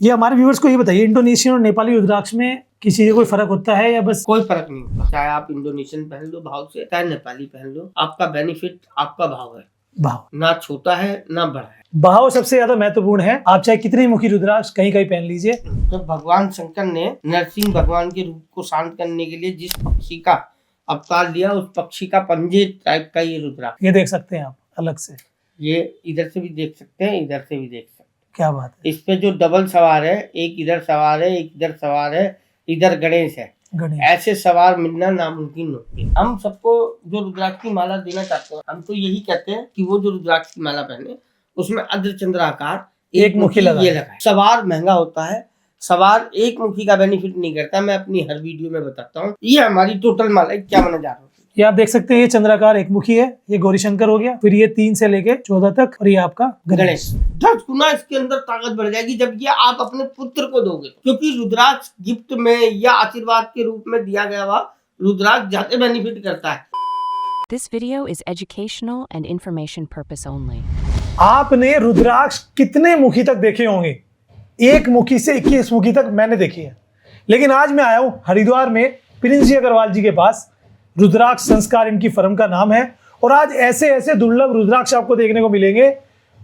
ये हमारे व्यूअर्स को ये बताइए, इंडोनेशियन और नेपाली रुद्राक्ष में किसी से कोई फर्क होता है या बस? कोई फर्क नहीं होता, चाहे आप इंडोनेशियन पहन लो भाव से, चाहे नेपाली पहन लो, आपका बेनिफिट आपका भाव है। भाव ना छोटा है ना बड़ा है, भाव सबसे ज्यादा महत्वपूर्ण है। आप चाहे कितनी मुखी रुद्राक्ष कहीं कहीं पहन लीजिए। तो भगवान शंकर ने नरसिंह भगवान के रूप को शांत करने के लिए जिस पक्षी का अवतार लिया, उस पक्षी का पंजे टाइप का ये रुद्राक्ष। ये देख सकते हैं आप अलग से, ये इधर से भी देख सकते हैं, इधर से भी देख सकते हैं। क्या बात है। इस पे जो डबल सवार है, एक इधर सवार है, एक इधर सवार है, इधर गणेश है। गणेश ऐसे सवार मिलना नामुमकिन होती है। हम सबको जो रुद्राक्ष की माला देना चाहते हैं, हम तो यही कहते हैं कि वो जो रुद्राक्ष की माला पहने, उसमें अर्धचंद्राकार एक मुखी ये लगाए। सवार महंगा होता है, सवार एक मुखी का बेनिफिट नहीं करता। मैं अपनी हर वीडियो में बताता हूँ। ये हमारी टोटल माला क्या माना जा रहा है। ये आप देख सकते हैं, ये चंद्राकार एक मुखी है, ये गौरीशंकर हो गया, फिर ये 3 से लेके 14 तक, और ये आपका गणेश। 10 गुना इसके अंदर ताकत बढ़ जाएगी जब ये आप अपने पुत्र को दोगे, क्योंकि रुद्राक्ष गिफ्ट में या आशीर्वाद के रूप में दिया गया हुआ रुद्राक्ष ज्यादा बेनिफिट करता है। This video is educational and information purpose only. आपने रुद्राक्ष कितने मुखी तक देखे होंगे? 1 मुखी से 21 मुखी तक मैंने देखी है। लेकिन आज मैं आया हूं हरिद्वार में प्रिंस जी अग्रवाल जी के पास। रुद्राक्ष संस्कार इनकी फर्म का नाम है, और आज ऐसे ऐसे दुर्लभ रुद्राक्ष आपको देखने को मिलेंगे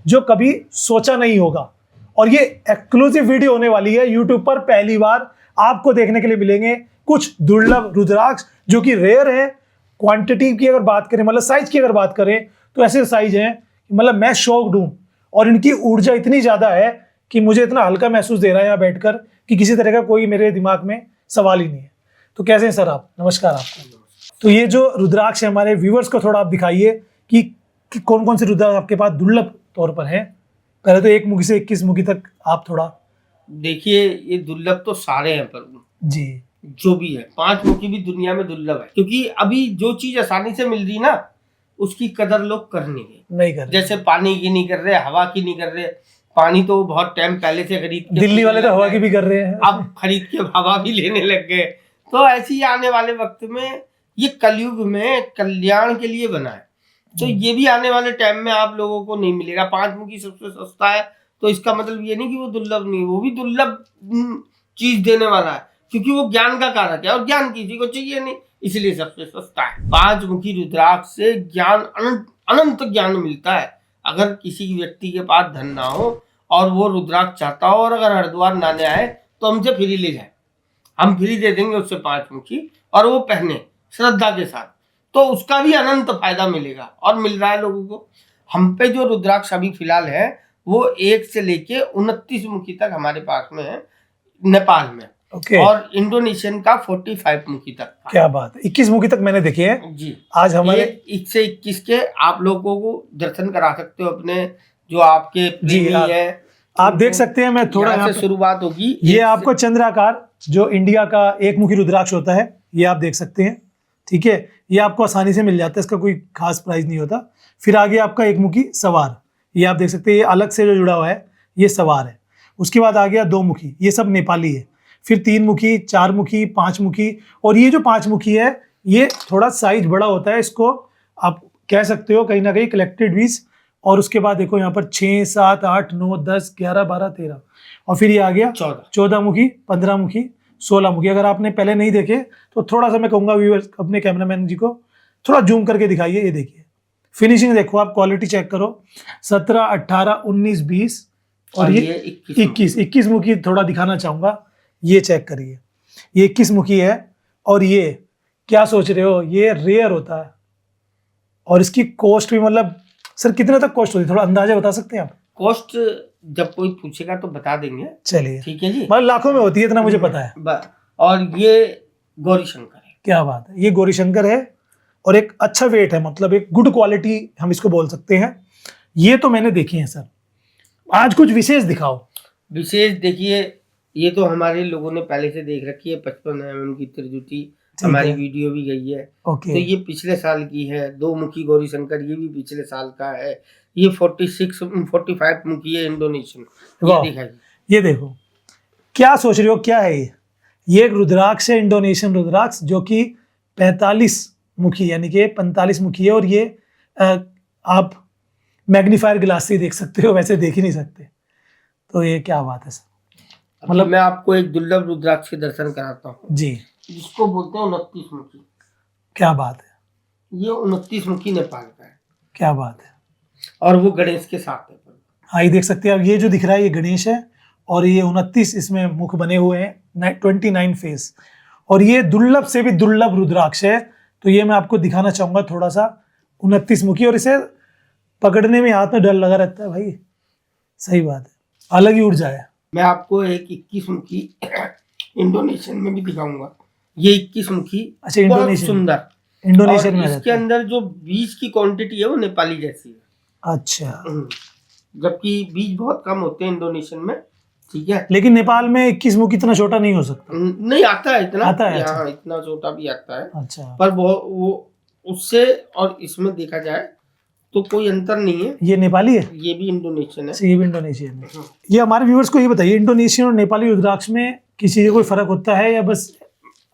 जो कभी सोचा नहीं होगा। और ये एक्सक्लूसिव वीडियो होने वाली है, यूट्यूब पर पहली बार आपको देखने के लिए मिलेंगे कुछ दुर्लभ रुद्राक्ष जो कि रेयर है। क्वांटिटी की अगर बात करें, मतलब साइज की अगर बात करें, तो ऐसे साइज हैं, मतलब मैं शॉक्ड हूं। और इनकी ऊर्जा इतनी ज्यादा है कि मुझे इतना हल्का महसूस दे रहा है यहाँ बैठकर कि किसी तरह का कोई मेरे दिमाग में सवाल ही नहीं है। तो कैसे हैं सर आप? नमस्कार आपको। तो ये जो रुद्राक्ष है, हमारे व्यूवर्स को थोड़ा आप दिखाइए कि कौन कौन से रुद्राक्ष आपके पास दुर्लभ तौर पर हैं। पहले तो 1 मुखी से 21 मुखी तक आप थोड़ा देखिए। ये दुर्लभ तो सारे हैं, पर जी जो भी है 5 मुखी भी दुनिया में दुर्लभ है, क्योंकि अभी जो चीज आसानी से मिल रही ना, उसकी कदर लोग कर नहीं कर रहे। जैसे पानी की नहीं कर रहे, हवा की नहीं कर रहे। पानी तो बहुत टाइम पहले से खरीद के, दिल्ली वाले तो हवा की भी कर रहे हैं, अब खरीद के हवा भी लेने लग गए। तो ऐसे ही आने वाले वक्त में ये कलयुग में कल्याण के लिए बना है, तो ये भी आने वाले टाइम में आप लोगों को नहीं मिलेगा। 5 मुखी सबसे सस्ता है, तो इसका मतलब ये नहीं कि वो दुर्लभ नहीं, वो भी दुर्लभ चीज देने वाला है, क्योंकि वो ज्ञान का कारक है और ज्ञान किसी को चाहिए नहीं, इसलिए सबसे सस्ता है। 5 मुखी रुद्राक्ष से ज्ञान, अनंत ज्ञान मिलता है। अगर किसी व्यक्ति के पास धन ना हो और वो रुद्राक्ष चाहता हो, और अगर हरिद्वार ना ले आए, तो हमसे फ्री ले जाए, हम फ्री दे देंगे उससे 5 मुखी, और वो पहने श्रद्धा के साथ, तो उसका भी अनंत फायदा मिलेगा। और मिल रहा है लोगों को। हम पे जो रुद्राक्ष अभी फिलहाल है, वो 1 से लेके 29 मुखी तक हमारे पास में है नेपाल में। और इंडोनेशियन का 45 मुखी तक। क्या बात है, 21 मुखी तक मैंने देखे हैं जी। आज हमारे 1 से 21 के आप लोगों को दर्शन करा सकते हो अपने, जो आपके प्रेमी है। आप देख सकते हैं, मैं थोड़ा यहाँ से शुरुआत होगी। ये आपको चंद्राकार जो इंडिया का 1 मुखी रुद्राक्ष होता है, ये आप देख सकते हैं, ठीक है। ये आपको आसानी से मिल जाता है, इसका कोई खास प्राइस नहीं होता। फिर आगे आपका 1 मुखी सवार, ये आप देख सकते हैं, ये अलग से जो जुड़ा हुआ है, ये सवार है। उसके बाद आ गया 2 मुखी, ये सब नेपाली है। फिर 3 मुखी, 4 मुखी, 5 मुखी, और ये जो 5 मुखी है, ये थोड़ा साइज बड़ा होता है, इसको आप कह सकते हो कहीं ना कहीं कलेक्टेड पीस। और उसके बाद देखो यहाँ पर 6, 7, 8, 9, 10, 11, 12, 13, और फिर ये आ गया 14 मुखी, 15 मुखी, 16 मुखी। अगर आपने पहले नहीं देखे तो थोड़ा सा मैं कहूँगा व्यूअर्स, अपने कैमरामैन जी को थोड़ा जूम करके दिखाइए। ये देखिए फिनिशिंग देखो, आप क्वालिटी चेक करो। 17, 18, 19, 20 और ये 21 मुखी थोड़ा दिखाना चाहूँगा। ये चेक करिए, ये 21 मुखी है। और ये क्या सोच रहे हो, ये रेयर होता है, और इसकी कॉस्ट भी, मतलब सर कितने तक कॉस्ट होती है, थोड़ा अंदाजा बता सकते हैं आप? कॉस्ट जब कोई पूछेगा तो बता देंगे। चलिए ठीक है जी। मतलब लाखों में होती है, इतना मुझे पता है। और ये गौरीशंकर है। क्या बात है, ये गौरीशंकर है, और एक अच्छा वेट है, मतलब एक गुड क्वालिटी हम इसको बोल सकते हैं। ये तो मैंने देखी है सर, आज कुछ विशेष दिखाओ। विशेष देखिए, ये तो हमारे लोगों ने पहले से देख रखी है। 55 mm की त्रिजुटी, हमारी वीडियो भी गई है। तो ये पिछले साल की है। 2 मुखी गौरीशंकर, ये भी पिछले साल का है। ये 45 मुखी है इंडोनेशियन। ये देखो, क्या सोच रहे हो, क्या है ये एक रुद्राक्ष है, इंडोनेशियन रुद्राक्ष, जो कि 45 मुखी यानी कि 45 मुखी है। और ये आप मैग्नीफायर ग्लास से देख सकते हो, वैसे देख ही नहीं सकते। तो ये क्या बात है सर। मतलब मैं आपको एक दुर्लभ रुद्राक्ष के दर्शन कराता हूँ, जी, जिसको बोलते हैं 29 मुखी। क्या बात है, ये 29 मुखी नेपाल का है क्या बात है। और वो गणेश के साथ है। हाँ, ये देख सकते हैं आप, ये जो दिख रहा है ये गणेश है और ये 29 इसमें मुख बने हुए हैं, 29 फेस, और ये दुर्लभ से भी दुर्लभ रुद्राक्ष है। तो ये मैं आपको दिखाना चाहूंगा थोड़ा सा, 29 मुखी, और इसे पकड़ने में हाथ में डर लगा रहता है भाई, सही बात है, अलग ही ऊर्जा है। मैं आपको एक 21 मुखी इंडोनेशियन में भी दिखाऊंगा। ये 21 मुखी अच्छा, बहुत इंडोनेशियन, सुंदर, इंडोनेशियन और में इसके रहता है। अंदर जो बीज की क्वांटिटी है वो नेपाली जैसी है। अच्छा, जबकि बीज बहुत कम होते हैं इंडोनेशियन में, ठीक है। लेकिन नेपाल में 21 मुख इतना छोटा नहीं हो सकता। नहीं आता है इतना, आता है, यहाँ अच्छा। इतना छोटा भी आता है, अच्छा, पर वो उससे और इसमें देखा जाए तो कोई अंतर नहीं है। ये नेपाली है, ये भी इंडोनेशियन है। अच्छा, ये भी इंडोनेशियन है। हाँ। ये हमारे व्यूअर्स को ये बताइए, इंडोनेशियन और नेपाली रुद्राक्ष में किसी का कोई फर्क होता है, या बस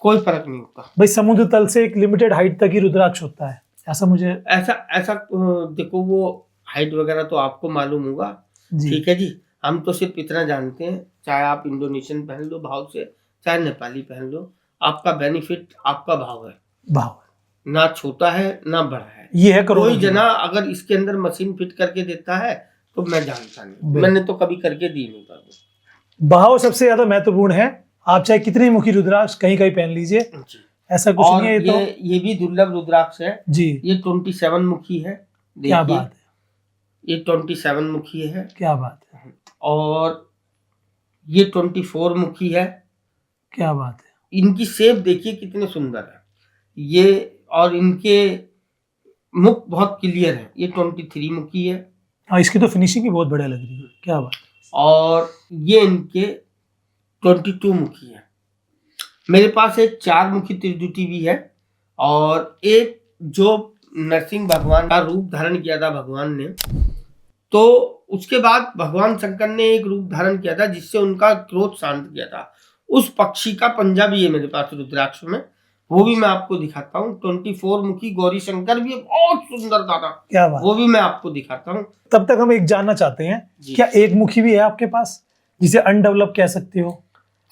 कोई फर्क नहीं होता। भाई समुद्र तल से एक लिमिटेड हाइट तक ही रुद्राक्ष होता है, ऐसा मुझे। ऐसा देखो, वो हाइट वगैरह तो आपको मालूम होगा, जी, ठीक है जी। हम तो सिर्फ इतना जानते हैं, चाहे आप इंडोनेशियन पहन लो भाव से, चाहे नेपाली पहन लो, आपका बेनिफिट आपका भाव है, भाव ना छोटा है ना बड़ा है। ये है करोड़ों कोई की जना अगर इसके अंदर मशीन फिट करके देता है तो मैं जानता नहीं, बिल्कुल। मैंने तो कभी करके दी नहीं बाबू। भाव सबसे ज्यादा महत्वपूर्ण है। आप चाहे कितनी मुखी रुद्राक्ष कहीं कहीं पहन लीजिए, जी। ऐसा कुछ और नहीं है। ये भी दुर्लभ रुद्राक्ष है जी, ये 27 मुखी है। क्या देखिए, बात है, ये 27 मुखी है, क्या बात है, और ये 24 मुखी है। क्या बात है। इनकी शेप देखिए कितने सुंदर है ये, और इनके मुख बहुत क्लियर है। ये 23 मुखी है, हाँ, इसकी तो फिनिशिंग भी बहुत बढ़िया लग रही है, क्या बात है। और ये इनके 22 मुखी है। मेरे पास एक 4 मुखी त्रिजुटी भी है, और एक जो नरसिंह भगवान का रूप धारण किया था भगवान ने, तो उसके बाद भगवान शंकर ने एक रूप धारण किया था जिससे उनका क्रोध शांत किया था। उस पक्षी का पंजा भी है मेरे पास रुद्राक्ष में, वो भी मैं आपको दिखाता हूँ। 24 मुखी गौरी शंकर भी है, बहुत सुंदर दादा, क्या बात। वो भी मैं आपको दिखाता हूँ। तब तक हम एक जानना चाहते हैं, जी। क्या एक मुखी भी है आपके पास जिसे अनडेवलप कह सकते हो?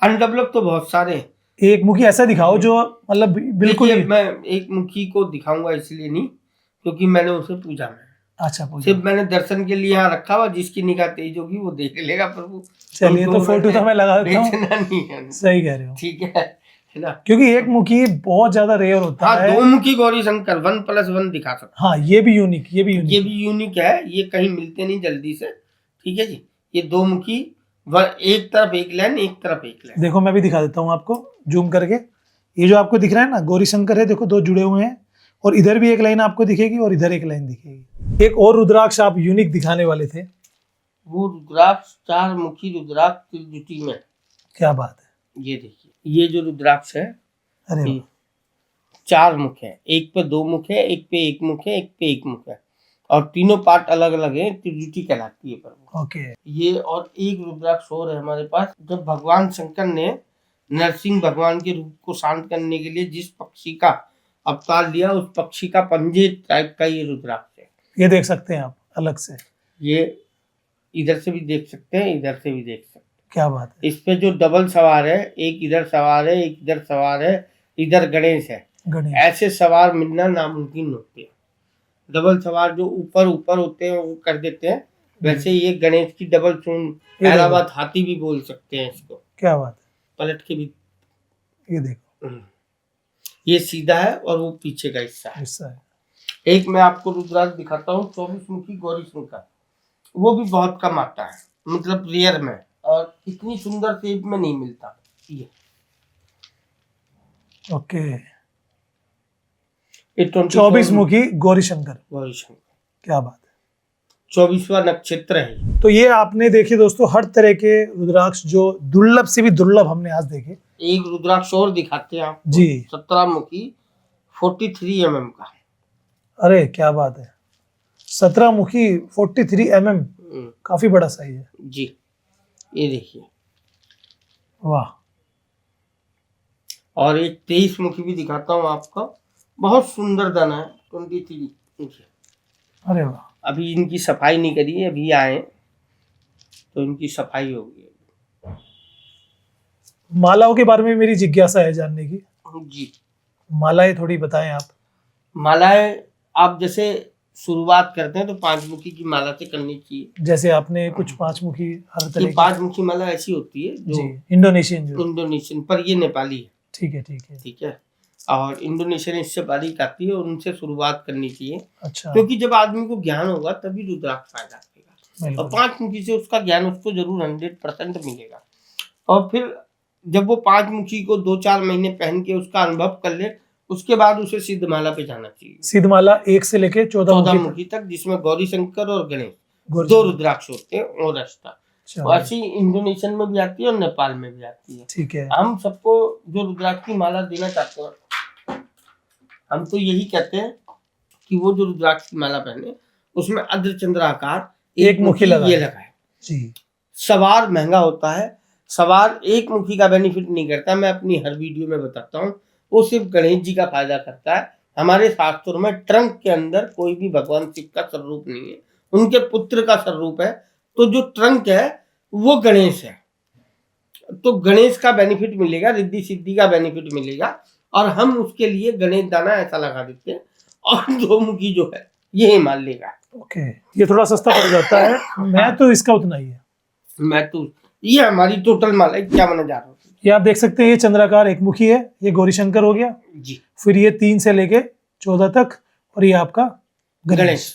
अनडेवलप तो बहुत सारे हैं। एक मुखी ऐसा दिखाओ जो मतलब बिल्कुल देखिए, ही। मैं एक मुखी को दिखाऊंगा इसलिए नहीं क्योंकि मैंने उसे पूजा में, अच्छा, पूजा। सिर्फ मैंने दर्शन के लिए यहाँ रखा हुआ, जिसकी निगाह तेज होगी वो देख लेगा प्रभु। चलिए, तो फोटो तो मैं लगा देता हूँ। बेचना नहीं है, सही कह रहे हो, ठीक है ना। क्योंकि एक मुखी बहुत ज्यादा रेयर होता हाँ, है। 2 मुखी गौरी शंकर 1+1 दिखा सकता हाँ, ये भी यूनिक, ये भी हूँ। यूनिक, ये भी यूनिक है, ये कहीं मिलते नहीं जल्दी से, ठीक है जी। ये 2 मुखी, एक तरफ एक लाइन, एक तरफ एक लाइन। देखो मैं भी दिखा देता हूँ आपको जूम करके। ये जो आपको दिख रहा है ना, गौरी शंकर है, देखो 2 जुड़े हुए हैं, और इधर भी एक लाइन आपको दिखेगी और इधर एक लाइन दिखेगी। एक और रुद्राक्ष आप यूनिक दिखाने वाले थे, वो रुद्राक्ष 4 मुखी रुद्राक्ष त्रिजुटी में, क्या बात है। ये देखिए, ये जो रुद्राक्ष है, अरे वाह। ये 4 मुख है, एक पे 2 मुख है, एक पे 1 मुख है, एक पे 1 मुख है, और तीनों पार्ट अलग अलग है, त्रिजुटी कहलाती है प्रभु। ओके, ये और एक रुद्राक्ष और है हमारे पास, जब भगवान शंकर ने नरसिंह भगवान के रूप को शांत करने के लिए जिस पक्षी का अवतार लिया, उस पक्षी का पंजे टाइप का ये रुद्राक्ष है। ये देख सकते हैं आप अलग से, ये इधर से भी देख सकते हैं, इधर से भी देख सकते हैं। क्या बात है। इस पे जो डबल सवार है, एक इधर सवार है, एक इधर सवार है, इधर गणेश है, गणेश, ऐसे सवार मिलना नामुमकिन होते हैं। डबल सवार जो ऊपर ऊपर होते हैं वो कर देते हैं, वैसे ये गणेश की डबल सूंड, इलाहाबाद हाथी भी बोल सकते हैं इसको, क्या बात पलट के भी। है। ये देखो, ये सीधा है और वो पीछे का हिस्सा है। हिस्सा है। एक मैं आपको रुद्राक्ष दिखाता हूँ, 24 मुखी गौरी शंकर, वो भी बहुत कम आता है, मतलब रेयर में, और इतनी सुंदर शेप में नहीं मिलता ये। ओके, ये 24 मुखी गौरी शंकर, गौरी शंकर, क्या बात है। 24वां नक्षत्र है। तो ये आपने देखे दोस्तों हर तरह के रुद्राक्ष, जो दुर्लभ से भी दुर्लभ हमने आज देखे। एक रुद्राक्ष और दिखाते हैं आपको जी, 17 मुखी 43 mm का। अरे क्या बात है, 17 मुखी 43 mm, काफी बड़ा साइज है जी। ये देखिए, वाह। और एक 23 मुखी भी दिखाता हूँ आपको, बहुत सुंदर दाना है, 23 मुखी। अरे वाह, अभी इनकी सफाई नहीं करी है, अभी आए तो इनकी सफाई होगी। मालाओं के बारे में मेरी जिज्ञासा है जानने की। जी, मालाएं थोड़ी बताएं आप। मालाएं आप जैसे शुरुआत करते हैं तो 5 मुखी की माला से करनी चाहिए। जैसे आपने कुछ 5 मुखी हर तरह ये की 5 मुखी माला ऐसी होती है जी, जो इंडोनेशियन जो। इंडोनेशियन, पर ये नेपाली है। ठीक है ठीक है। ठीक है, और इंडोनेशियन इससे बारीक आती है, और उनसे शुरुआत करनी चाहिए, अच्छा, क्योंकि जब आदमी को ज्ञान होगा तभी रुद्राक्ष फायदा करेगा। और बिल्कुल। 5 मुखी से उसका ज्ञान उसको जरूर 100% मिलेगा। और फिर जब वो 5 मुखी को 2-4 महीने पहन के उसका अनुभव कर ले, उसके बाद उसे सिद्ध माला पे जाना चाहिए। सिद्ध माला 1 से लेके 14 14 मुखी मुखी तक, जिसमें गौरी शंकर और गणेश गौरी 2 शंकर। रुद्राक्ष होते हैं और अष्टा। चलो, ऐसी इंडोनेशियन में भी आती है और नेपाल में भी आती है। ठीक है। हम सबको जो रुद्राक्ष की माला देना चाहते हैं, हम तो यही कहते हैं कि वो जो रुद्राक्ष की माला पहने उसमें अर्धचंद्राकार एक मुखी लगाए। ये लगाए। जी, सवार महंगा होता है, सवार एक मुखी का बेनिफिट नहीं करता, मैं अपनी हर वीडियो में बताता हूँ। वो सिर्फ गणेश जी का फायदा करता है। हमारे शास्त्रों में ट्रंक के अंदर कोई भी भगवान शिव का स्वरूप नहीं है, उनके पुत्र का स्वरूप है। तो जो ट्रंक है वो गणेश है, तो गणेश का बेनिफिट मिलेगा, रिद्धि सिद्धि का बेनिफिट मिलेगा। और हम उसके लिए गणेश दाना ऐसा लगा देते हैं, और 2 मुखी जो है ये हिमालय का। ओके, ये थोड़ा सस्ता पड़ जाता है। मैं तो इसका उतना ही है। मैं तो ये हमारी टोटल माला क्या बना जा रहा हूँ। ये आप देख सकते हैं, ये चंद्राकार एक मुखी है, ये गौरी शंकर हो गया। जी, फिर ये 3 से लेके 14 तक, और ये आपका गणेश।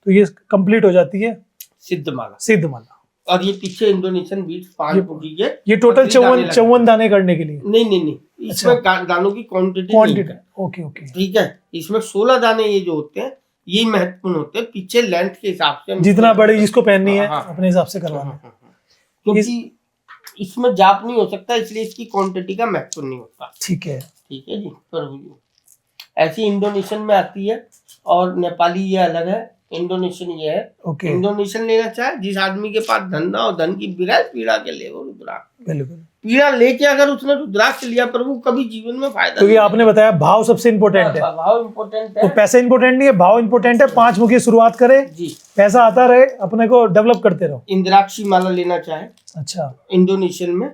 तो ये कंप्लीट हो जाती है सिद्ध माला। सिद्ध माला। और ये पीछे इंडोनेशियन बीट्स 5 मुखी के, ये टोटल पतली दाने लगे। 54 दाने करने के लिए। नहीं, इसमें दानों की क्वांटिटी नहीं क्वांटिटी। है। ओके ओके, ठीक है, इसमें 16 दाने ये जो होते हैं ये महत्वपूर्ण होते हैं, पीछे लेंथ के हिसाब से। जितना बड़ी जिसको पहननी है हाँ, अपने हिसाब से करवाना है। क्योंकि इसमें जाप नहीं हो सकता, इसलिए इसकी क्वांटिटी का महत्व नहीं होता। ठीक है। ठीक है जी, पर ऐसी इंडोनेशियन में आती है, और नेपाली ये अलग है, इंडोनेशियन ये है। ओके, इंडोनेशियन लेना चाहे जिस आदमी के पास धन ना हो, धन की बिगड़ पीड़ा के ले वो रुद्राक्ष। बिल्कुल। पीड़ा लेके अगर उसने रुद्राक्ष लिया, पर वो कभी जीवन में फायदा क्योंकि आपने बताया भाव सबसे इम्पोर्टेंट है। भाव इम्पोर्टेंट तो है। पैसा इम्पोर्टेंट नहीं है, भाव इम्पोर्टेंट है। 5 मुखी शुरुआत करे, जी, पैसा आता रहे, अपने को डेवलप करते रहो। इंद्राक्षी माला लेना चाहे अच्छा, इंडोनेशियन में,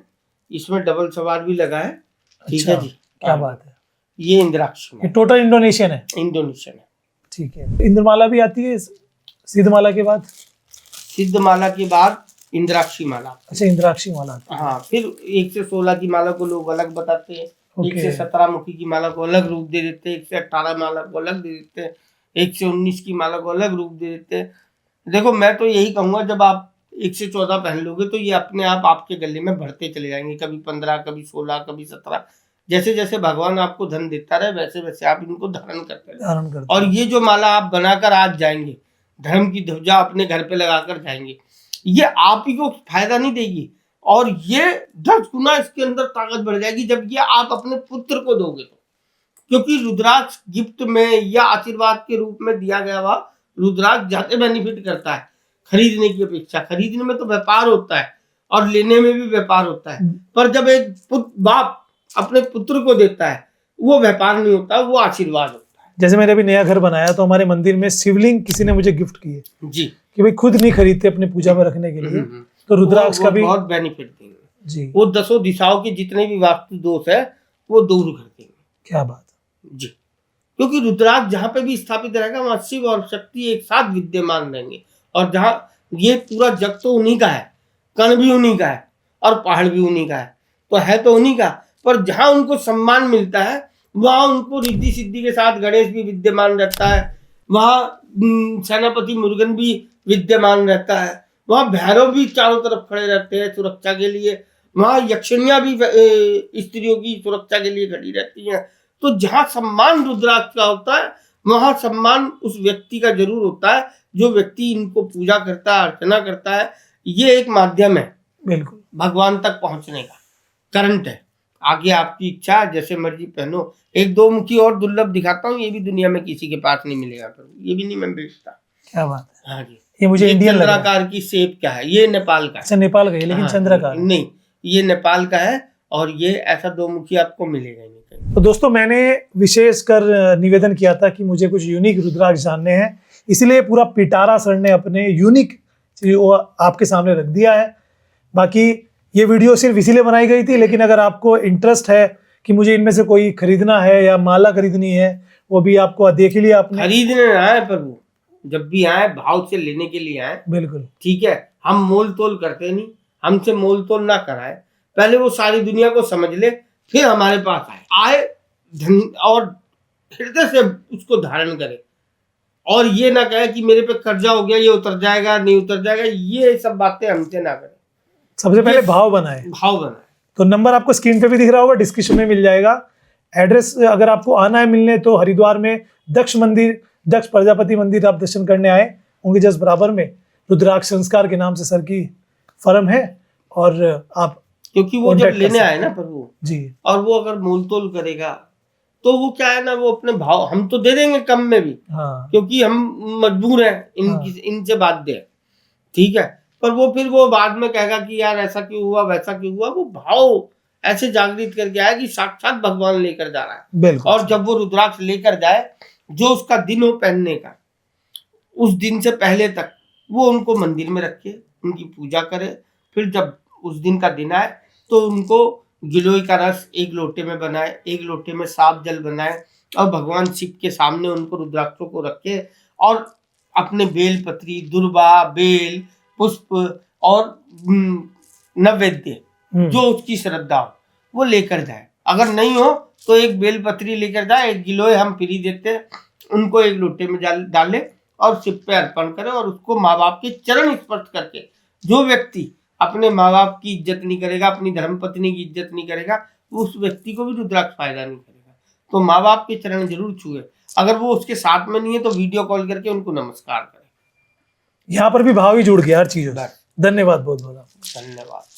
इसमें डबल सवार भी लगा है। ठीक अच्छा, है जी, क्या बात है। ये इंद्राक्षी ये टोटल इंडोनेशियन है। इंडोनेशियन है। ठीक है। इंद्रमाला भी आती है सिद्ध माला के बाद। सिद्ध माला के बाद इंद्राक्षी माला। अच्छा, इंद्राक्षी माला आती हाँ, फिर 1 से 16 की माला को लोग अलग बताते हैं, 1 से 17 मुखी की माला को अलग रूप दे देते हैं, 1 से 18 माला को अलग दे देते हैं, 1 से 19 की माला को अलग रूप दे देते हैं। देखो, मैं तो यही कहूंगा, जब आप 1 से 14 पहन लोगे तो ये अपने आप आपके गले में बढ़ते चले जाएंगे, कभी 15, कभी 16, कभी 17। जैसे जैसे भगवान आपको धन देता रहे, वैसे वैसे आप इनको धारण करते रहे। धारण करते। और ये जो माला आप बनाकर आज जाएंगे, धर्म की ध्वजा अपने घर पे लगाकर जाएंगे, ये आप ही को फायदा नहीं देगी, और ये 10 गुना इसके अंदर ताकत बढ़ जाएगी जब ये आप अपने पुत्र को दोगे तो। क्योंकि रुद्राक्ष गिफ्ट में या आशीर्वाद के रूप में दिया गया हुआ रुद्राक्ष ज्यादा बेनिफिट करता है खरीदने की अपेक्षा। खरीदने में तो व्यापार होता है और लेने में भी व्यापार होता है, पर जब एक बाप अपने पुत्र को देता है, वो व्यापार नहीं होता, वो आशीर्वाद होता है। जैसे मैंने अभी नया घर बनाया, तो हमारे मंदिर में शिवलिंग किसी ने मुझे गिफ्ट किए जी, कि भाई खुद नहीं खरीदते अपने पूजा में रखने के लिए, तो रुद्राक्ष का भी बहुत बेनिफिट देंगे जी। वो 10 दिशाओं के जितने भी वास्तु दोष है वो दूर कर देंगे। क्या बात जी, क्योंकि रुद्राक्ष जहाँ पे भी स्थापित रहेगा वहाँ शिव और शक्ति एक साथ विद्यमान रहेंगे, और जहाँ ये पूरा जग तो उन्हीं का है, कण भी उन्हीं का है और पहाड़ भी उन्हीं का है, तो है तो उन्हीं का, पर जहाँ उनको सम्मान मिलता है वहाँ उनको रिद्धि सिद्धि के साथ गणेश भी विद्यमान रहता है, वहाँ सेनापति मुरुगन भी विद्यमान रहता है, वहाँ भैरव भी चारों तरफ खड़े रहते हैं सुरक्षा के लिए, वहाँ यक्षिणियाँ भी स्त्रियों की सुरक्षा के लिए खड़ी रहती हैं। तो जहाँ सम्मान रुद्राक्ष का होता है वहाँ सम्मान उस व्यक्ति का जरूर होता है जो व्यक्ति इनको पूजा करता है, अर्चना करता है। ये एक माध्यम है बिल्कुल भगवान तक पहुंचने का, करंट है। आगे आपकी इच्छा, जैसे मर्जी पहनो। 1-2 मुखी और दुर्लभ दिखाता हूँ, ये भी दुनिया में किसी के पास नहीं मिलेगा, पर ये भी नहीं मैं बेचता। क्या बात है। हाँ जी, ये मुझे इंडियन लग रहा है। चंद्राकार की शेप क्या है, ये नेपाल का है। अच्छा, नेपाल का है, लेकिन हाँ, चंद्राकार नहीं, ये नेपाल का है, और ये ऐसा 2 मुखी आपको मिलेगा ही नहीं कहीं। तो दोस्तों, मैंने विशेष कर निवेदन किया था कि मुझे कुछ यूनिक रुद्राक्ष जानने हैं, इसलिए पूरा पिटारा सर ने अपने यूनिक वो आपके सामने रख दिया है। बाकी ये वीडियो सिर्फ इसीलिए बनाई गई थी, लेकिन अगर आपको इंटरेस्ट है कि मुझे इनमें से कोई खरीदना है या माला खरीदनी है, वो भी आपको देख ही लिया आपने। खरीदने ना आए प्रभु, जब भी आए भाव से लेने के लिए आए, बिल्कुल ठीक है। हम मोल तोल करते नहीं, हमसे मोल तोल ना कराए, पहले वो सारी दुनिया को समझ ले, फिर हमारे पास आए धन और हृदय से उसको धारण करे, और ये ना कहे कि मेरे पे कर्जा हो गया, ये उतर जाएगा नहीं उतर जाएगा, ये सब बातें हमसे ना करें। सबसे पहले भाव बनाए। भाव बनाए। तो नंबर आपको स्क्रीन पे भी दिख रहा होगा, डिस्क्रिप्शन में मिल जाएगा। एड्रेस अगर आपको आना है मिलने, तो हरिद्वार में दक्ष प्रजापति मंदिर आप दर्शन करने आए उनके जस्ट बराबर में रुद्राक्ष संस्कार के नाम से सर की फर्म है, और आप क्योंकि वो जब लेने आए ना प्रभु जी, और वो अगर मोल तोल करेगा तो वो क्या है ना, वो अपने भाव हम तो दे देंगे कम में भी, हाँ क्योंकि हम मजबूर हैं इनसे बाध्य है, ठीक है। पर वो फिर वो बाद में कहेगा कि यार ऐसा क्यों हुआ वैसा क्यों हुआ। वो भाव ऐसे जागृत करके आया कि साक्षात भगवान लेकर जा रहा है। बिल्कुल। और जब वो रुद्राक्ष लेकर जाए, जो उसका दिन हो पहनने का, उस दिन से पहले तक वो उनको मंदिर में रखे, उनकी पूजा करे। फिर जब उस दिन का दिन आए तो उनको गिलोय का रस एक लोटे में बनाए, एक लोटे में साफ जल बनाए, और भगवान शिव के सामने उनको रुद्राक्षों को रखे, और अपने बेल पत्री, दुर्वा, बेल, पुष्प और नैवेद्य जो उसकी श्रद्धा हो वो लेकर जाए। अगर नहीं हो तो एक बेल पत्री लेकर जाए, एक गिलोय हम फ्री देते हैं, उनको एक लोटे में डाले और शिव पे अर्पण करे, और उसको माँ बाप के चरण स्पर्श करके, जो व्यक्ति अपने माँ बाप की इज्जत नहीं करेगा, अपनी धर्मपत्नी की इज्जत नहीं करेगा, उस व्यक्ति को भी रुद्राक्ष फायदा नहीं करेगा। तो माँ बाप के चरण जरूर छुए। अगर वो उसके साथ में नहीं है तो वीडियो कॉल करके उनको नमस्कार करें। यहाँ पर भी भाव ही जुड़ गया हर चीज। धन्यवाद बहुत बहुत। धन्यवाद।